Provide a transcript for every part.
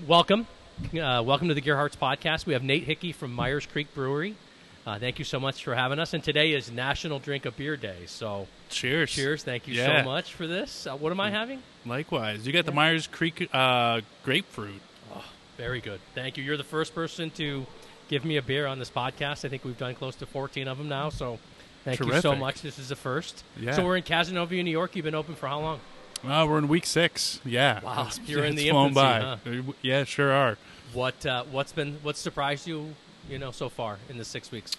welcome. Welcome to the Gerharz Podcast. We have Nate Hickey from Meier's Creek Brewery. Thank you so much for having us. And today is National Drink a Beer Day. So cheers. Cheers. Thank you so much for this. What am I having? Likewise. You got the Meier's Creek grapefruit. Oh, very good. Thank you. You're the first person to give me a beer on this podcast. I think we've done close to 14 of them now. So thank you so much. This is the first. Yeah. So we're in Cazenovia, New York. You've been open for how long? We're in week 6. Yeah. Wow. You're in the flown infancy, by. Huh? Yeah, sure are. What's surprised you, so far in the 6 weeks?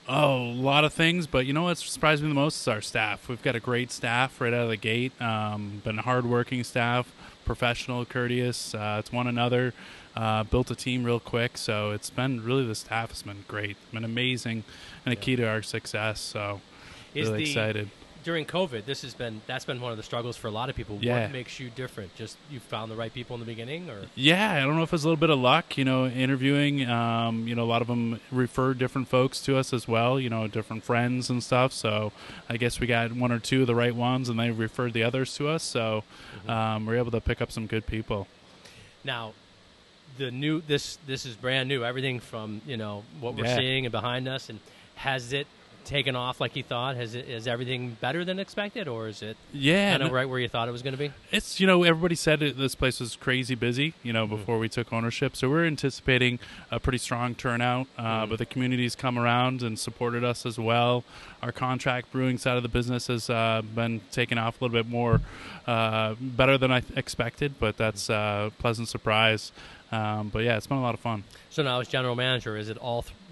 Oh, a lot of things, but you know what surprised me the most is our staff. We've got a great staff right out of the gate. Been a hardworking staff, professional, courteous. It's one another. Built a team real quick, so it's been really, the staff has been great. It's been amazing and a key to our success. So really excited. During COVID, that's been one of the struggles for a lot of people. Yeah. What makes you different? Just you found the right people in the beginning, or? Yeah, I don't know if it's a little bit of luck, interviewing. A lot of them referred different folks to us as well, different friends and stuff. So I guess we got one or two of the right ones, and they referred the others to us. So we're able to pick up some good people. Now, this is brand new. Everything from what we're seeing and behind us, and has it taken off like you thought? Is everything better than expected, or is it kind of right where you thought it was going to be? It's everybody said this place was crazy busy before we took ownership, so we're anticipating a pretty strong turnout, but the community's come around and supported us as well. Our contract brewing side of the business has been taking off a little bit more better than I expected, but that's a pleasant surprise. But yeah, it's been a lot of fun. So now as general manager, is it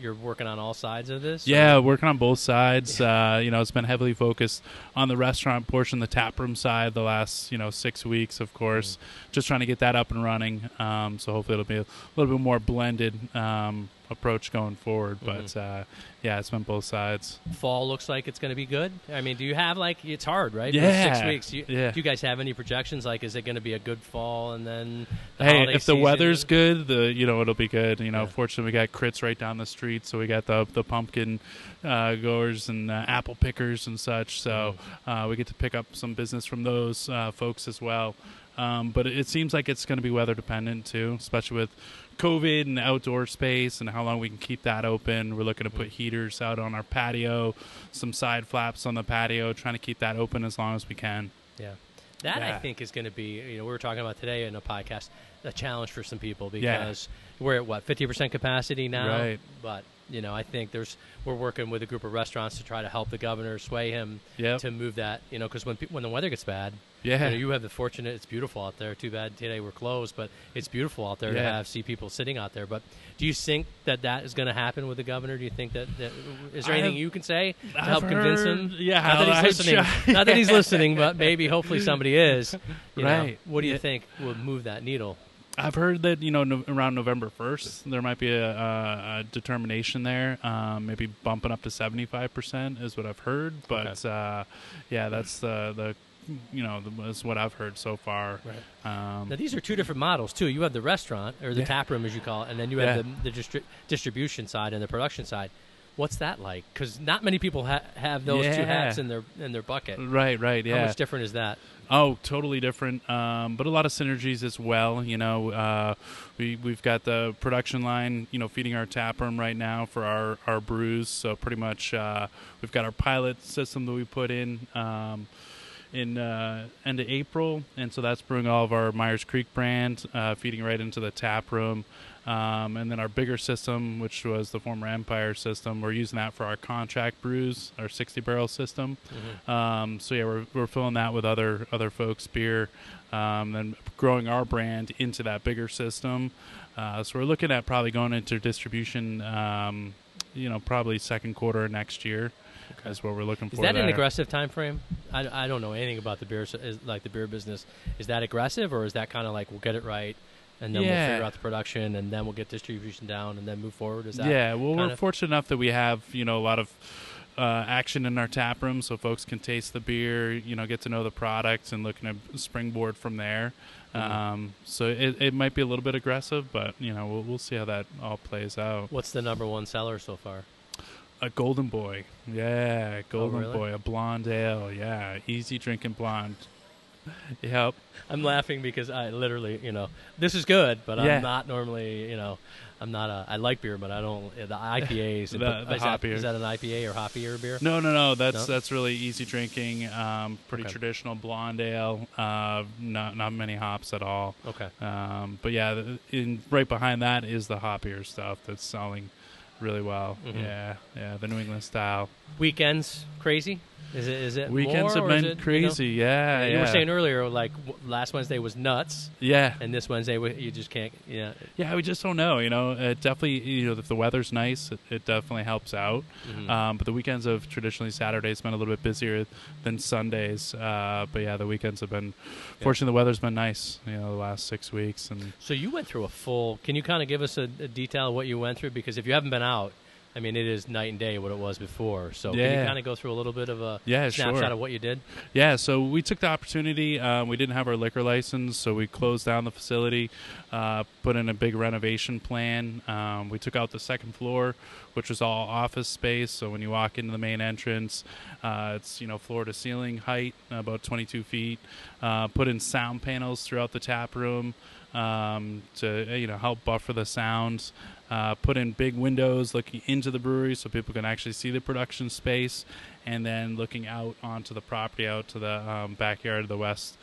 you're working on all sides of this? Yeah, working on both sides. It's been heavily focused on the restaurant portion, the taproom side the last 6 weeks, of course. Just trying to get that up and running. So hopefully it'll be a little bit more blended approach going forward. But it's been both sides. Fall looks like it's going to be good. I mean, do you have it's hard, right? Yeah. For 6 weeks. Do you guys have any projections? Is it going to be a good fall and then if the weather's good, it'll be good. Fortunately, we got crits right down the street, so we got the pumpkin goers and apple pickers and such. So we get to pick up some business from those folks as well. But it seems like it's going to be weather dependent too, especially with COVID and outdoor space and how long we can keep that open. We're looking to put heaters out on our patio, some side flaps on the patio, trying to keep that open as long as we can. Yeah. I think is going to be, we were talking about today in a podcast, a challenge for some people because we're at 50% capacity now. Right. But I think we're working with a group of restaurants to try to help the governor sway him to move that. Because when the weather gets bad, you have the fortunate. It's beautiful out there. Too bad today we're closed, but it's beautiful out there to see people sitting out there. But do you think that is going to happen with the governor? Do you think that is there anything you can say to help convince him? Yeah, not that he's listening. Not that he's listening, but maybe hopefully somebody is. Right. What do you think will move that needle? I've heard that around November 1st there might be a determination there, maybe bumping up to 75% is what I've heard. But that's the is what I've heard so far. Right. Now these are two different models too. You have the restaurant or the tap room as you call it, and then you have the distribution side and the production side. What's that like? Because not many people have those two hats in their bucket. Right. Yeah. How much different is that? Oh, totally different, but a lot of synergies as well. We've got the production line, feeding our tap room right now for our brews. So pretty much we've got our pilot system that we put in end of April, and so that's brewing all of our Meier's Creek brand, feeding right into the tap room. And then our bigger system, which was the former Empire system, we're using that for our contract brews, our 60-barrel system. We're filling that with other folks' beer, and growing our brand into that bigger system. So we're looking at probably going into distribution, probably second quarter of next year. Is what we're looking for. Is that an aggressive time frame? I don't know anything about the beer, like the beer business. Is that aggressive, or is that kind of like we'll get it right, and then we'll figure out the production, and then we'll get distribution down, and then move forward? Is that we're fortunate enough that we have a lot of action in our tap room, so folks can taste the beer, get to know the product, and looking at springboard from there. So it might be a little bit aggressive, but we'll see how that all plays out. What's the number one seller so far? A Golden Boy. Yeah, Golden Boy. A blonde ale. Yeah, easy drinking blonde. Yep. I'm laughing because I literally, this is good, but Yeah. I'm not normally, I'm not I like beer, but I don't, the IPAs. The hoppier. Is that an IPA or hoppier beer? No. That's really easy drinking. Pretty traditional blonde ale. Not many hops at all. Okay. But yeah, right behind that is the hoppier stuff that's selling really well. Mm-hmm. Yeah, the New England style. Weekends crazy? Is it Weekends more, have been crazy? Yeah. You were saying earlier, like last Wednesday was nuts. Yeah. And this Wednesday you just can't. Yeah. Yeah, we just don't know. It definitely. If the weather's nice, it definitely helps out. Mm-hmm. But the weekends have traditionally Saturdays been a little bit busier than Sundays. But yeah, the weekends have been. Fortunately, the weather's been nice. The last 6 weeks. And so you went through a full. Can you kind of give us a detail of what you went through? Because if you haven't been out, I mean, it is night and day what it was before. So can you kind of go through a little bit of a snapshot of what you did? Yeah, so we took the opportunity. We didn't have our liquor license, so we closed down the facility, put in a big renovation plan. We took out the second floor, which was all office space. So when you walk into the main entrance, it's floor to ceiling height, about 22 feet. Put in sound panels throughout the tap room to help buffer the sounds. Put in big windows looking into the brewery so people can actually see the production space, and then looking out onto the property, out to the backyard of the west,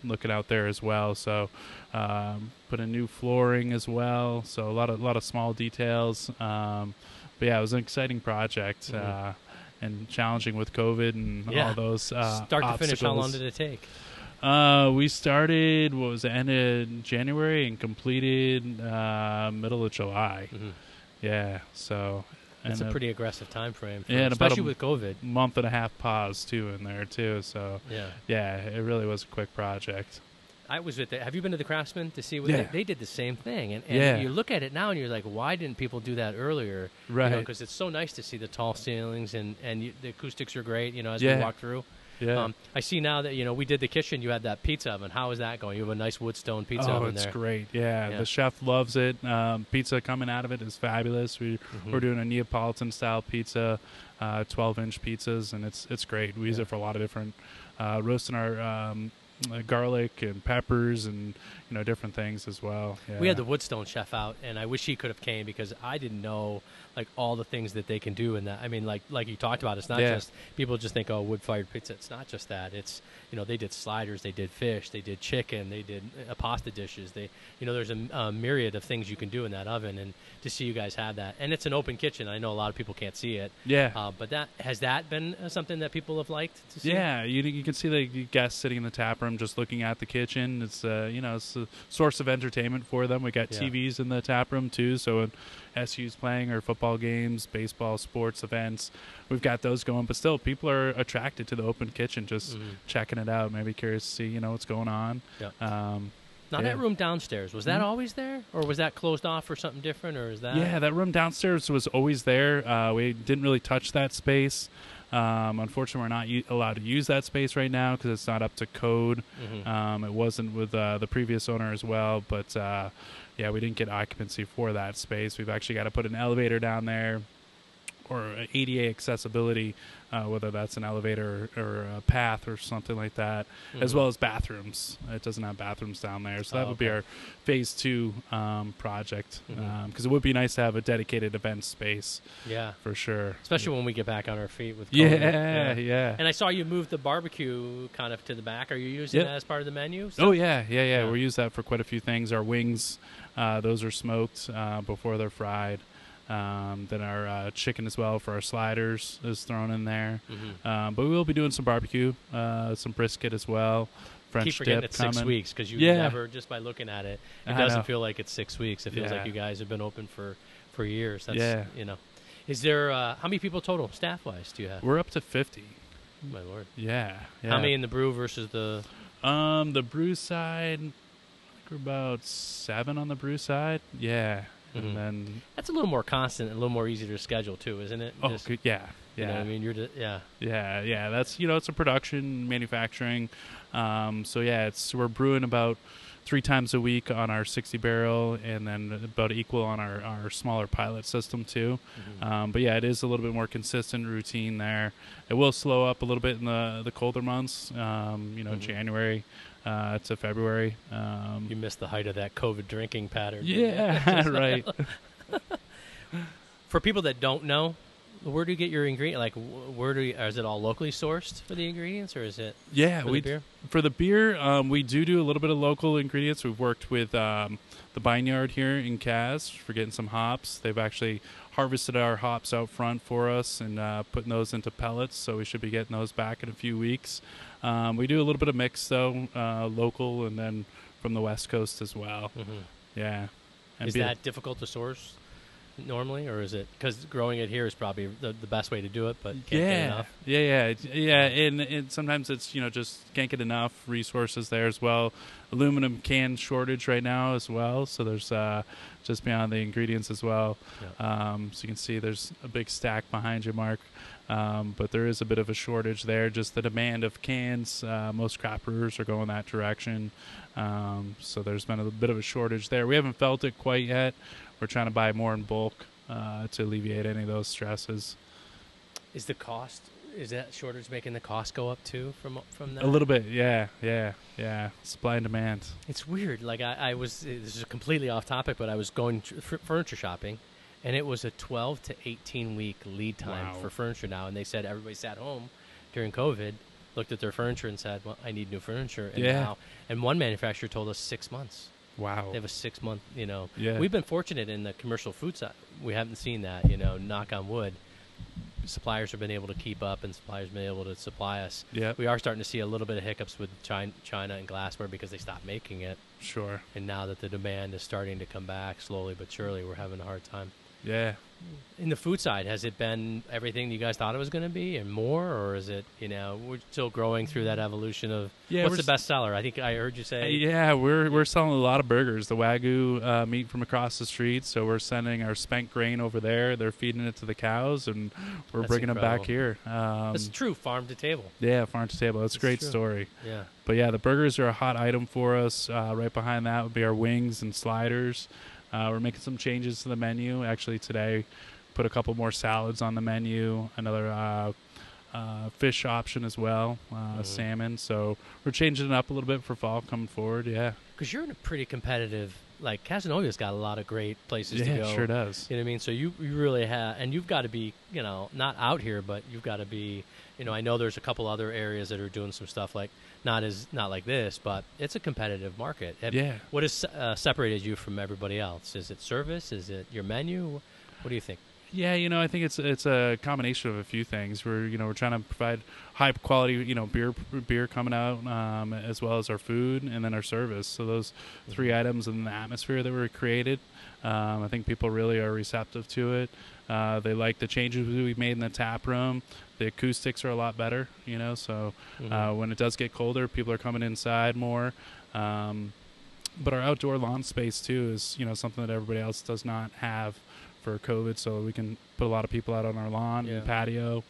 looking out there as well. So put in new flooring as well. So a lot of small details. But yeah, it was an exciting project and challenging with COVID and all those start to obstacles. finish. How long did it take? We started, end of January and completed middle of July. Mm-hmm. Yeah, so. It's a pretty aggressive time frame, especially with COVID. Month and a half pause, too, in there, too. So, yeah, it really was a quick project. I was with have you been to the Craftsman to see what they did the same thing? And you look at it now and you're like, why didn't people do that earlier? Right. Because it's so nice to see the tall ceilings and the acoustics are great, as we walk through. Yeah. I see now that, we did the kitchen, you had that pizza oven. How is that going? You have a nice wood stone pizza oven there. Oh, it's great. Yeah, the chef loves it. Pizza coming out of it is fabulous. We're doing a Neapolitan style pizza, 12-inch pizzas, and it's great. We use it for a lot of different, roasting our garlic and peppers and different things as well. Yeah. We had the Woodstone chef out, and I wish he could have came because I didn't know all the things that they can do in that. I mean, like you talked about, it's not just people just think, oh, wood-fired pizza. It's not just that. It's they did sliders, they did fish, they did chicken, they did pasta dishes. They there's a myriad of things you can do in that oven, and to see you guys have that, and it's an open kitchen. I know a lot of people can't see it. Yeah. But has that been something that people have liked to see? Yeah, you can see the guests sitting in the tap room just looking at the kitchen. It's it's a source of entertainment for them. We got TVs in the tap room too, so when SU's playing or football games, baseball, sports events, we've got those going. But still, people are attracted to the open kitchen, just checking it out. Maybe curious to see what's going on. Yeah. Now that room downstairs, was that always there, or was that closed off for something different, or is that? Yeah, that room downstairs was always there. We didn't really touch that space. Unfortunately, we're not allowed to use that space right now because it's not up to code. It wasn't with the previous owner as well, but we didn't get occupancy for that space. We've actually got to put an elevator down there, or ADA accessibility, whether that's an elevator or a path or something like that, as well as bathrooms. It doesn't have bathrooms down there, so that would be our phase 2 project, because it would be nice to have a dedicated event space. Yeah, for sure. Especially when we get back on our feet with COVID. Yeah. And I saw you move the barbecue kind of to the back. Are you using that as part of the menu? Oh, yeah. We use that for quite a few things. Our wings, those are smoked before they're fried. Then our chicken as well for our sliders is thrown in there. But we will be doing some barbecue, some brisket as well. French keep forgetting dip it's coming. 6 weeks because you never, just by looking at it, it doesn't feel like it's 6 weeks. It feels like you guys have been open for years. That's, Is there, how many people total, staff-wise, do you have? We're up to 50. My Lord. Yeah. How many in the brew versus the... The brew side, I think we're about 7 on the brew side. Yeah. And then that's a little more constant and a little more easy to schedule too, isn't it? Oh, good. Yeah. I mean, Yeah. That's it's a production, manufacturing. So we're brewing about 3 times a week on our 60 barrel, and then about equal on our smaller pilot system too. But yeah, it is a little bit more consistent routine there. It will slow up a little bit in the colder months, January to February. You missed the height of that COVID drinking pattern. Yeah, right. For people that don't know, where do you get your ingredient? Like, is it all locally sourced for the ingredients, or is it? Yeah, for the beer? We do a little bit of local ingredients. We've worked with the Vineyard here in Caz for getting some hops. They've actually harvested our hops out front for us and putting those into pellets. So we should be getting those back in a few weeks. We do a little bit of mix though, local, and then from the West Coast as well. Yeah. And is that difficult to source normally, or is it because growing it here is probably the best way to do it, but can't get enough? Yeah, and sometimes it's just can't get enough resources there as well. Aluminum can shortage right now as well, so there's just beyond the ingredients as well. So you can see there's a big stack behind you, Mark, but there is a bit of a shortage there. Just the demand of cans, most craft brewers are going that direction, so there's been a bit of a shortage there. We haven't felt it quite yet. We're trying to buy more in bulk to alleviate any of those stresses. Is that shortage making the cost go up too from that? A little bit, yeah. Supply and demand. It's weird. Like this is completely off topic, but I was going furniture shopping, and it was a 12 to 18 week lead time for furniture now, and they said everybody sat home during COVID, looked at their furniture and said, well, I need new furniture. And one manufacturer told us 6 months. Wow. They have a 6 month, We've been fortunate in the commercial food side. We haven't seen that, knock on wood. Suppliers have been able to keep up, and suppliers have been able to supply us. Yeah. We are starting to see a little bit of hiccups with China and glassware because they stopped making it. Sure. And now that the demand is starting to come back slowly but surely, we're having a hard time. Yeah. In the food side, has it been everything you guys thought it was going to be and more, or is it, we're still growing through that evolution of what's the best seller? I think I heard you say. Yeah, we're selling a lot of burgers, the Wagyu meat from across the street. So we're sending our spent grain over there. They're feeding it to the cows, and we're bringing them back here. That's true, farm to table. Yeah, farm to table. That's a great story. Yeah. But yeah, the burgers are a hot item for us. Right behind that would be our wings and sliders. We're making some changes to the menu. Actually, today, put a couple more salads on the menu, another fish option as well, salmon. So we're changing it up a little bit for fall coming forward, yeah. Because you're in a pretty competitive, like Cazenovia's got a lot of great places to go. Yeah, sure does. You know what I mean? So you really have, and you've got to be, not out here, but you've got to be, I know there's a couple other areas that are doing some stuff like, not like this, but it's a competitive market. What has separated you from everybody else? Is it service? Is it your menu? What do you think? Yeah, I think it's a combination of a few things. We're trying to provide high quality beer coming out, as well as our food and then our service. So those three items and the atmosphere that were created, I think people really are receptive to it. They like the changes we've made in the tap room. The acoustics are a lot better, so when it does get colder, people are coming inside more. But our outdoor lawn space too is something that everybody else does not have for COVID, so we can put a lot of people out on our lawn and patio.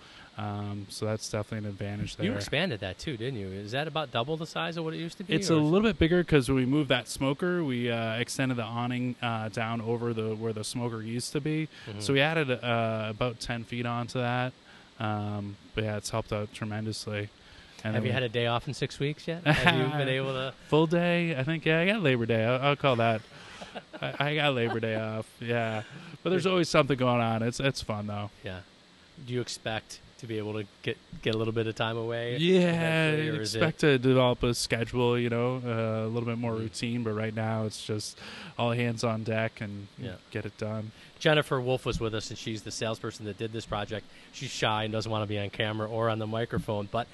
So that's definitely an advantage there. You expanded that too, didn't you? Is that about double the size of what it used to be? It's a little bit bigger because when we moved that smoker, we extended the awning down over where the smoker used to be. So we added about 10 feet onto that. But yeah, it's helped out tremendously. And have you had a day off in 6 weeks yet? Have you been able to? Full day? I think, I got Labor Day. I'll call that. I got Labor Day off, yeah. But there's always something going on. It's fun, though. Yeah. Do you expect to be able to get a little bit of time away? Yeah, expect to develop a schedule, a little bit more routine. But right now it's just all hands on deck and get it done. Jennifer Wolf was with us, and she's the salesperson that did this project. She's shy and doesn't want to be on camera or on the microphone. But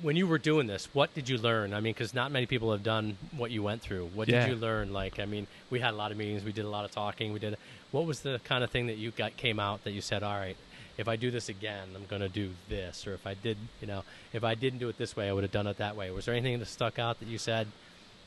when you were doing this, what did you learn? I mean, because not many people have done what you went through. What did you learn? Like, I mean, we had a lot of meetings. We did a lot of talking. What was the kind of thing that came out that you said, all right, if I do this again, I'm going to do this. Or if I didn't do it this way, I would have done it that way. Was there anything that stuck out that you said,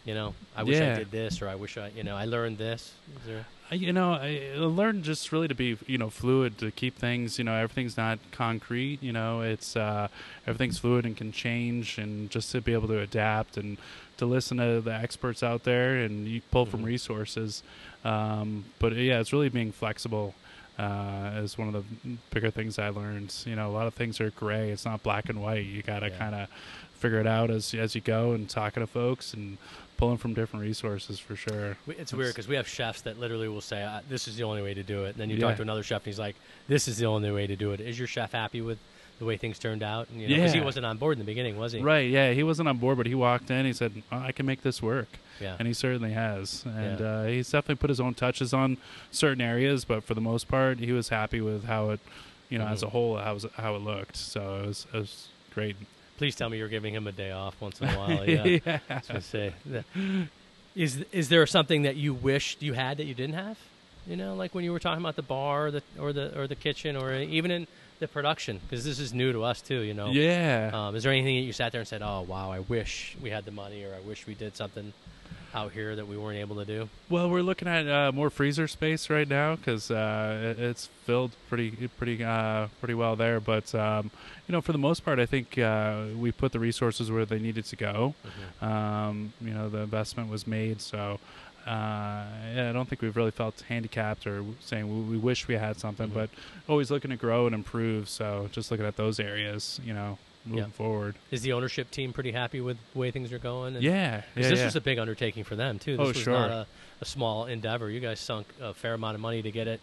I wish I did this, or I wish I learned this? Is there... I learned just really to be, fluid, to keep things, everything's not concrete, it's, everything's fluid and can change, and just to be able to adapt and to listen to the experts out there and you pull from resources. But yeah, it's really being flexible, is one of the bigger things I learned. A lot of things are gray. It's not black and white. You got to kind of figure it out as you go, and talking to folks and pulling from different resources for sure. It's weird because we have chefs that literally will say, this is the only way to do it. And then you talk to another chef and he's like, this is the only way to do it. Is your chef happy with the way things turned out? Because he wasn't on board in the beginning, was he? Right, yeah. He wasn't on board, but he walked in. He said, I can make this work. Yeah. And he certainly has. And he's definitely put his own touches on certain areas, but for the most part, he was happy with how it, as a whole, how it looked. So it was great. Please tell me you're giving him a day off once in a while. Yeah. I was going to say, is there something that you wished you had that you didn't have? Like when you were talking about the bar, or the kitchen, or even in the production, because this is new to us too. Yeah. Is there anything that you sat there and said, "Oh, wow, I wish we had the money," or "I wish we did something out here that we weren't able to do"? Well, we're looking at more freezer space right now because it's filled pretty well there. But for the most part, I think we put the resources where they needed to go. The investment was made, so I don't think we've really felt handicapped or saying we wish we had something. But always looking to grow and improve. So just looking at those areas, moving forward. Is the ownership team pretty happy with the way things are going? This was a big undertaking for them too. This was not a small endeavor. You guys sunk a fair amount of money to get it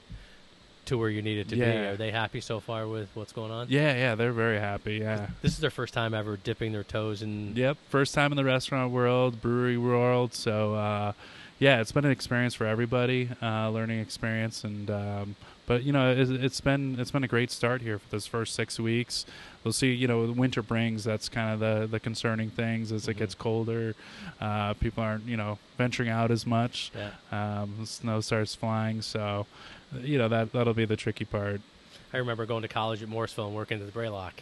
to where you need it to be. Are they happy so far with what's going on? Yeah, they're very happy. Yeah, this is their first time ever dipping their toes in. Yep, first time in the restaurant world, brewery world. So it's been an experience for everybody, learning experience, and but it's been a great start here for this first 6 weeks. We'll see, winter brings, that's kind of the concerning things as it gets colder. People aren't, venturing out as much. The snow starts flying, so, that'll be the tricky part. I remember going to college at Morrisville and working at the Breylock.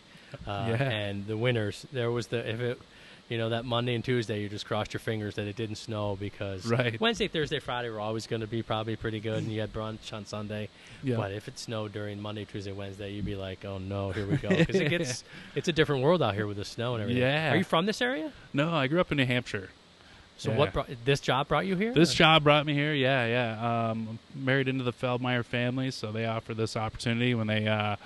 And the winters, there was that Monday and Tuesday, you just crossed your fingers that it didn't snow, because Wednesday, Thursday, Friday were always going to be probably pretty good, and you had brunch on Sunday. But if it snowed during Monday, Tuesday, Wednesday, you'd be like, oh no, here we go. Because it's a different world out here with the snow and everything. Are you from this area? No, I grew up in New Hampshire. So what this job brought you here? This job brought me here, married into the Meier family, so they offered this opportunity when they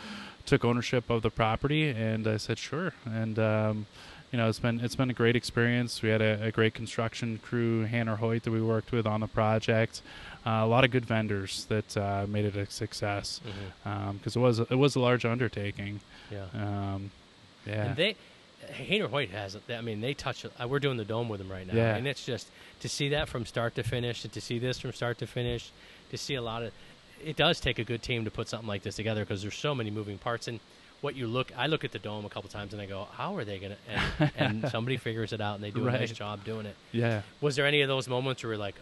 took ownership of the property, and I said sure. And it's been a great experience. We had a great construction crew, Hannah Hoyt, that we worked with on the project. A lot of good vendors that made it a success, because it was a large undertaking. And Hannah Hoyt has. They touch. We're doing the dome with them right now, and it's just to see that from start to finish, and to see this from start to finish, to see a lot of. It does take a good team to put something like this together, because there's so many moving parts. And I look at the dome a couple times and I go, how are they going to, and somebody figures it out and they do a nice job doing it. Yeah. Was there any of those moments where you're like,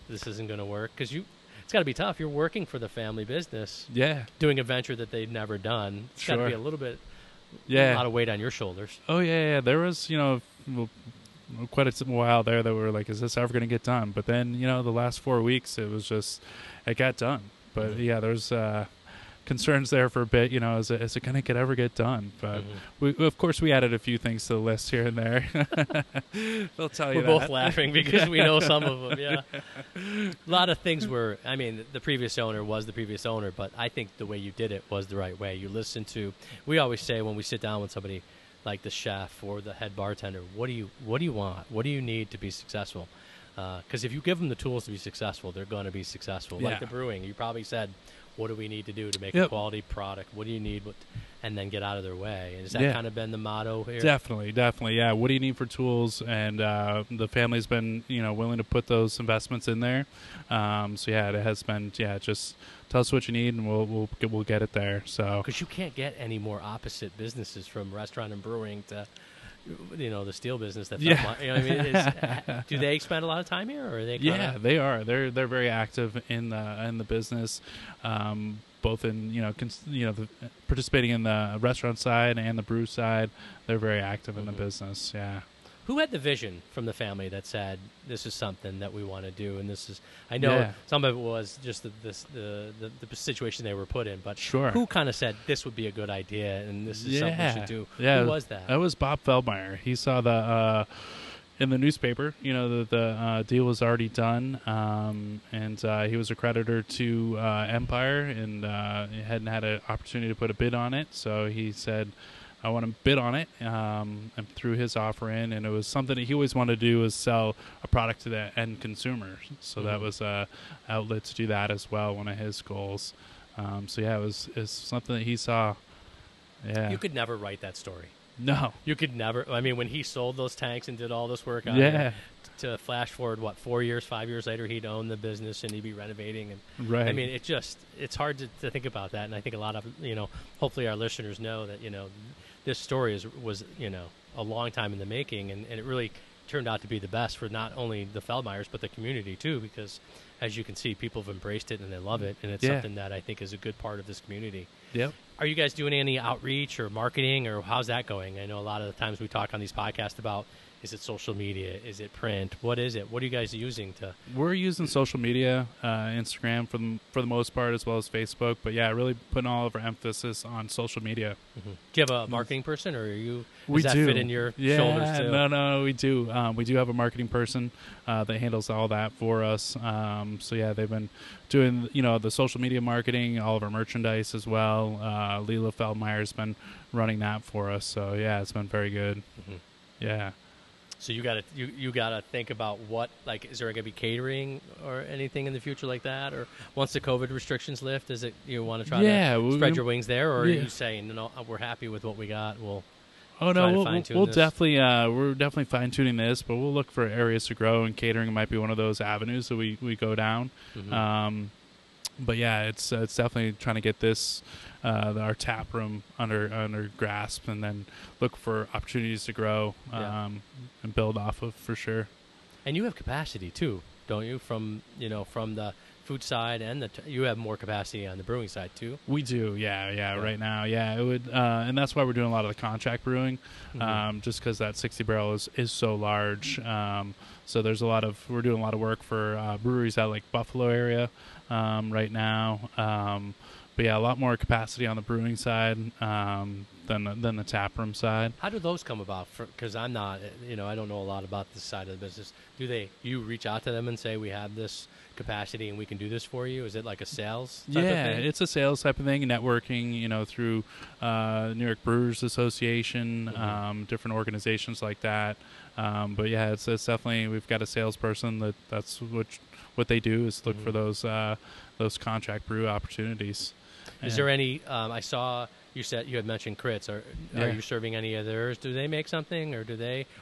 this isn't going to work? Because it's got to be tough. You're working for the family business. Yeah. Doing a venture that they've never done. It's got to be a little bit, a lot of weight on your shoulders. Oh, yeah. There was, quite a while there that we were like, is this ever going to get done? But then, the last 4 weeks, it got done. But there's concerns there for a bit, is it going to ever get done? But of course we added a few things to the list here and there. They'll tell you we're both laughing because we know some of them. A lot of things were, the previous owner was the previous owner, but I think the way you did it was the right way. You listened to, we always say when we sit down with somebody like the chef or the head bartender, what do you want? What do you need to be successful? Because if you give them the tools to be successful, they're going to be successful. Like the brewing, you probably said, what do we need to do to make a quality product? What do you need? And then get out of their way. And has that kind of been the motto here? Definitely. Yeah. What do you need for tools? And the family's been, willing to put those investments in there. It has been, just tell us what you need and we'll get it there. So because you can't get any more opposite businesses from restaurant and brewing to the steel business. Do they spend a lot of time here, or are they? They are. They're very active in the business, both in participating in the restaurant side and the brew side. They're very active in the business. Yeah. Who had the vision from the family that said this is something that we want to do, and this is? I know some of it was just the situation they were put in, but who kind of said this would be a good idea and this is something we should do? Yeah, who was that? That was Bob Feldmeier. He saw the in the newspaper, the deal was already done, and he was a creditor to Empire, and he hadn't had an opportunity to put a bid on it, so he said, I want to bid on it, and threw his offer in, and it was something that he always wanted to do, was sell a product to the end consumer. So that was a outlet to do that as well, one of his goals. So yeah, it's something that he saw. Yeah, you could never write that story. No, you could never. I mean, when he sold those tanks and did all this work on it, to flash forward, 5 years later, he'd own the business and he'd be renovating. And I mean, it's hard to think about that. And I think a lot of, hopefully our listeners know that, this story was a long time in the making, and it really turned out to be the best for not only the Feldmeyers but the community too, because as you can see, people have embraced it and they love it, and it's something that I think is a good part of this community. Yep. Are you guys doing any outreach or marketing, or how's that going? I know a lot of the times we talk on these podcasts about, is it social media? Is it print? What is it? What are you guys using to? We're using social media, Instagram for the most part, as well as Facebook. But yeah, really putting all of our emphasis on social media. Mm-hmm. Do you have a marketing person, or are you? Does that fit in your shoulders too? No, we do. We do have a marketing person that handles all that for us. So yeah, they've been doing the social media marketing, all of our merchandise as well. Leela Feldmeier's been running that for us. So yeah, it's been very good. Mm-hmm. Yeah. So you gotta think about what, like, is there gonna be catering or anything in the future like that, or once the COVID restrictions lift, is it you want to try to spread your wings there, or are you saying no, we're happy with what we got? We'll definitely we're definitely fine tuning this, but we'll look for areas to grow, and catering might be one of those avenues that we go down. Mm-hmm. But yeah, it's definitely trying to get this our tap room under grasp, and then look for opportunities to grow and build off of, for sure. And you have capacity too, don't you? From the food side, and you have more capacity on the brewing side too. We do, yeah. Right now, it would, and that's why we're doing a lot of the contract brewing, just because that 60 barrel is so large. So we're doing a lot of work for breweries out like Buffalo area right now. But yeah, a lot more capacity on the brewing side than the tap room side. How do those come about? Because I'm not, I don't know a lot about this side of the business. You reach out to them and say, we have this capacity and we can do this for you? Is it like a sales type of thing? It's a sales type of thing, networking, through New York Brewers Association, different organizations like that. But yeah, it's definitely, we've got a salesperson that's what they do is look for those contract brew opportunities. Is there any? I saw you had mentioned Crits. Are you serving any of theirs? Do they make something, or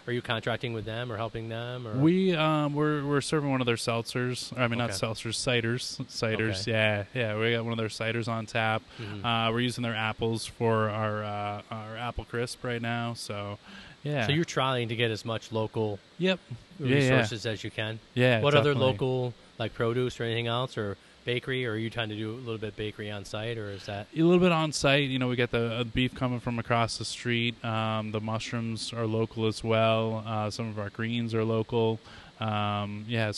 are you contracting with them or helping them? Or? We're serving one of their seltzers. I mean, not seltzers, ciders. Okay. Yeah. We got one of their ciders on tap. Mm-hmm. We're using their apples for our apple crisp right now. So. Yeah. So you're trying to get as much local resources as you can. Yeah. What other local, like produce or anything else, or bakery, or are you trying to do a little bit bakery on site, or is that a little bit on site? We get the beef coming from across the street. The mushrooms are local as well. Some of our greens are local. So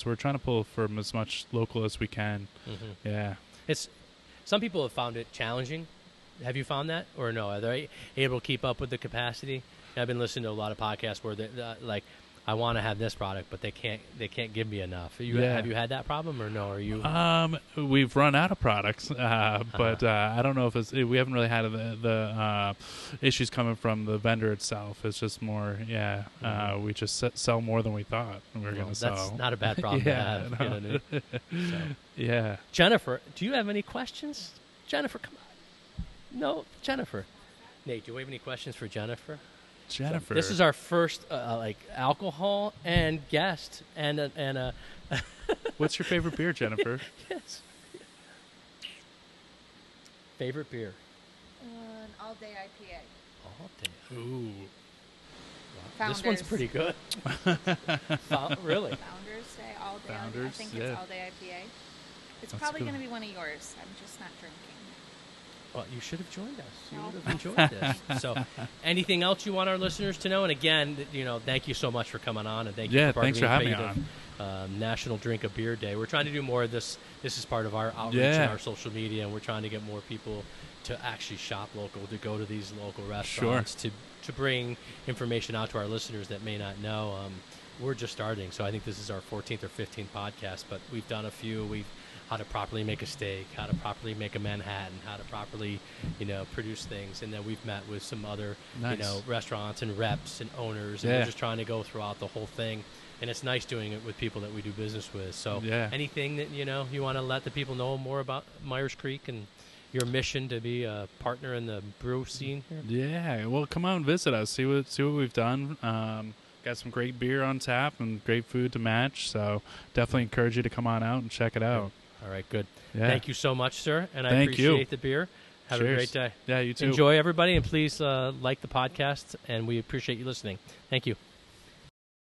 we're trying to pull from as much local as we can. Mm-hmm. Yeah. Some people have found it challenging. Have you found that, or no? Are they able to keep up with the capacity? I've been listening to a lot of podcasts where they're like, I want to have this product, but they can't give me enough. Have you had that problem, or no? Are you? We've run out of products, but I don't know if we haven't really had the issues coming from the vendor itself. It's just more, we just sell more than we thought we were going to sell. That's not a bad problem to have. No. Yeah. Jennifer, do you have any questions? Jennifer, come on. No, Jennifer. Nate, do you have any questions for Jennifer? Jennifer. So this is our first alcohol and guest and a What's your favorite beer, Jennifer? Yes. Favorite beer? An all-day IPA. All day. Ooh. Wow. This one's pretty good. Really? Founders say all day. Founders, I think it's all-day IPA. It's probably going to be one of yours. I'm just not drinking. Well, you should have joined us. You would have enjoyed this. So, anything else you want our listeners to know? And again, thank you so much for coming on, and thank you for thanks for having me on. National Drink a Beer Day. We're trying to do more of this. This is part of our outreach and our social media, and we're trying to get more people to actually shop local, to go to these local restaurants, to bring information out to our listeners that may not know. We're just starting, so I think this is our 14th or 15th podcast, but we've done a few. How to properly make a steak, how to properly make a Manhattan, how to properly, produce things. And then we've met with some other, restaurants and reps and owners. And we're just trying to go throughout the whole thing. And it's nice doing it with people that we do business with. So anything that, you want to let the people know more about Myers Creek and your mission to be a partner in the brew scene here? Yeah, well, come out and visit us. See what we've done. Got some great beer on tap and great food to match. So definitely encourage you to come on out and check it out. All right, good. Yeah. Thank you so much, sir, and I Thank appreciate you. the beer. Have Cheers. a great day. Yeah, you too. Enjoy, everybody, and please like the podcast, and we appreciate you listening. Thank you.